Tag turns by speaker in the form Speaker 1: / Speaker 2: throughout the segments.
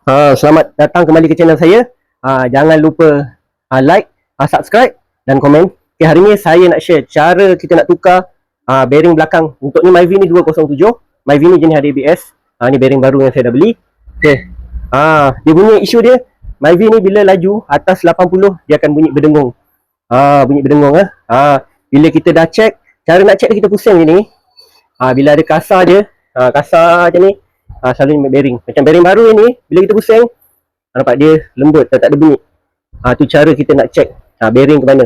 Speaker 1: Selamat datang kembali ke channel saya. Jangan lupa like, subscribe dan komen. Okay, hari ni saya nak share cara kita nak tukar bearing belakang. Untuk ni Myvi ni 207. Myvi ni jenis ada ABS. Ni bearing baru yang saya dah beli. Okay. Dia punya isu dia, Myvi ni bila laju atas 80 dia akan bunyi berdengung. Bunyi berdengung bila kita dah check, cara nak check kita pusing je ni. Bila ada kasar je, kasar je ni, selalu bearing. Macam bearing baru ni, bila kita pusing, nampak dia lembut, tak ada bunyi. Tu cara kita nak check bearing ke mana.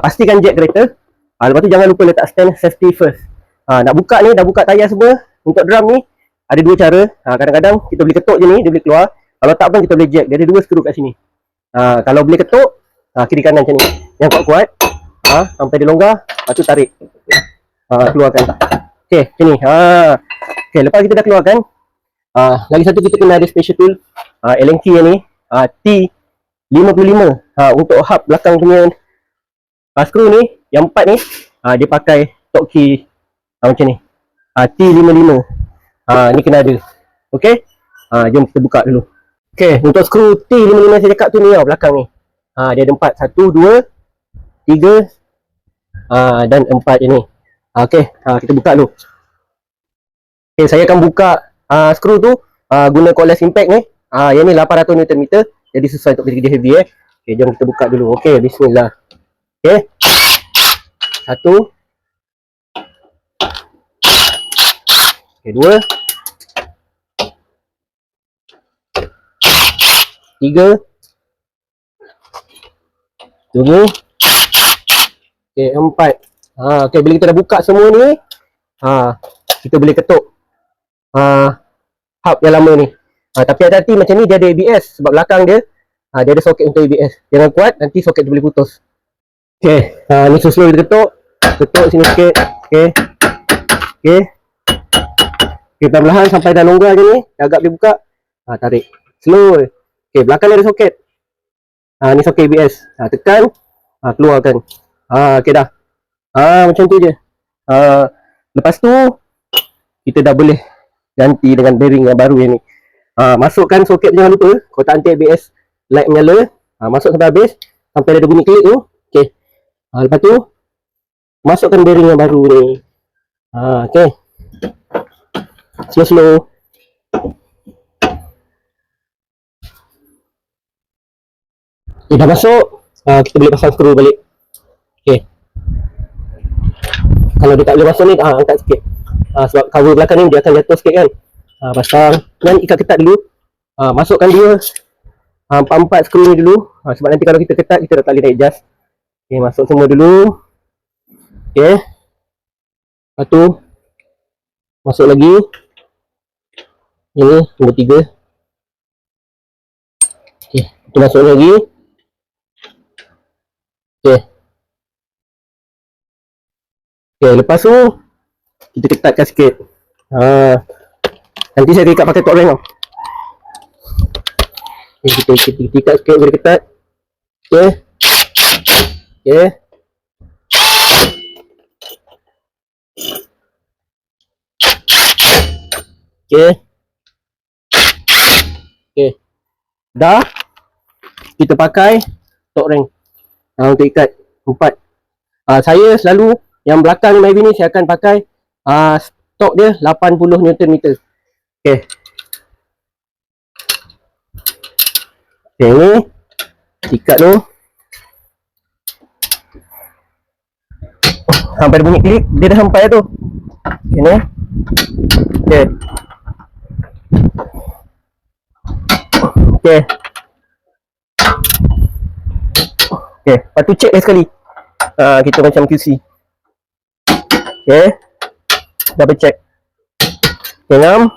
Speaker 1: Pastikan jack kereta. Lepas tu jangan lupa letak stand safety first. Nak buka ni, dah buka tayar semua. Untuk drum ni, ada dua cara. Kadang-kadang kita boleh ketuk je ni, dia boleh keluar. Kalau tak pun kita boleh jack. Dia ada dua skru kat sini. Kalau boleh ketuk, kiri kanan macam ni. Yang kuat-kuat, sampai dia longgar, lepas tu tarik. Keluarkan. Okay, macam ni. Okay, lepas kita dah keluarkan, lagi satu kita kena ada special tool, Allen key ni, T55. Untuk hub belakang punya skru ni, yang 4 ni, dia pakai torque key macam ni, T55. Ni kena ada. Okay, jom kita buka dulu. Okay, untuk skru T55 saya cakap tu ni belakang ni, dia ada 4, 1, 2, 3 dan 4 je ni. Okay, kita buka dulu. Okay, saya akan buka skru tu guna cordless impact ni. Yang ni 800 Nm, jadi sesuai untuk kerja heavy. Okay, jom kita buka dulu. Okay, bismillah. Okay, 1, okay, 2, 3, tunggu. Okay, 4. Okay, bila kita dah buka semua ni, kita boleh ketuk hub yang lama ni. Tapi hati-hati macam ni, dia ada ABS. Sebab belakang dia, dia ada soket untuk ABS. Jangan kuat, nanti soket tu boleh putus. Okay, ni slow kita ketuk. Ketuk sini sikit. Okay, okay, okay, perlahan sampai dah longgar je ni. Agak boleh buka. Tarik slow. Okay, belakang dia ada soket. Ni soket ABS. Tekan, keluarkan. Okay dah. Macam tu je. Lepas tu kita dah boleh ganti dengan bearing yang baru yang ni. Masukkan soket, jangan lupa kotak anti ABS light menyala. Masuk sampai habis, sampai ada bunyi klik tu. Okay, lepas tu masukkan bearing yang baru ni. Okay, slow. Dah masuk. Kita boleh pasang skru balik. Okay, kalau dia tak boleh masuk ni, angkat sikit. Sebab cover belakang ni dia akan jatuh sikit kan. Pasang dan ikat ketat dulu. Masukkan dia 4 skru ni dulu. Sebab nanti kalau kita ketat, kita dah tak boleh naik adjust. Okay, masuk semua dulu. Okay, lepas tu masuk lagi. Ini nombor 3. Okay, kita masuk lagi. Okay, okay, lepas tu kita ketatkan sikit. Nanti saya ikat pakai torque wrench tau. Okay, kita ikat sikit, boleh ketat. Okay, okay, okay, okay, dah. Kita pakai torque wrench untuk ikat 4. Saya selalu yang belakang Myvi ni saya akan pakai stok dia 80 Nm. Okay, okay, ni ikat tu sampai ada bunyi klik, dia dah sampai tu. Okay, ni. Okay, okay, okay, lepas tu check lagi sekali. Kita macam QC. Okay, double check. Okay, 6.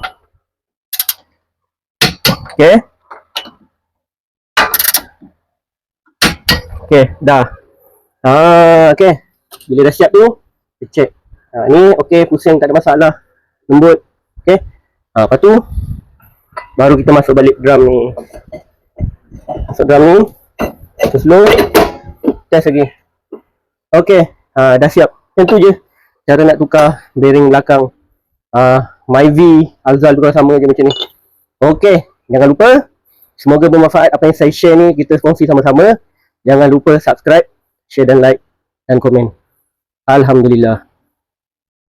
Speaker 1: Okay, okay, dah. Okay, bila dah siap tu, kita check. Ni okay, pusing, tak ada masalah, lembut. Okay, lepas tu baru kita masuk balik drum ni. Masuk drum ni, kita slow, test lagi. Okay, dah siap. Macam tu je cara nak tukar bearing belakang Myvi Alzal, tukar sama je macam ni. Okay, jangan lupa Semoga bermanfaat apa yang saya share ni, kita kongsi sama-sama. Jangan lupa subscribe, share dan like dan komen. Alhamdulillah.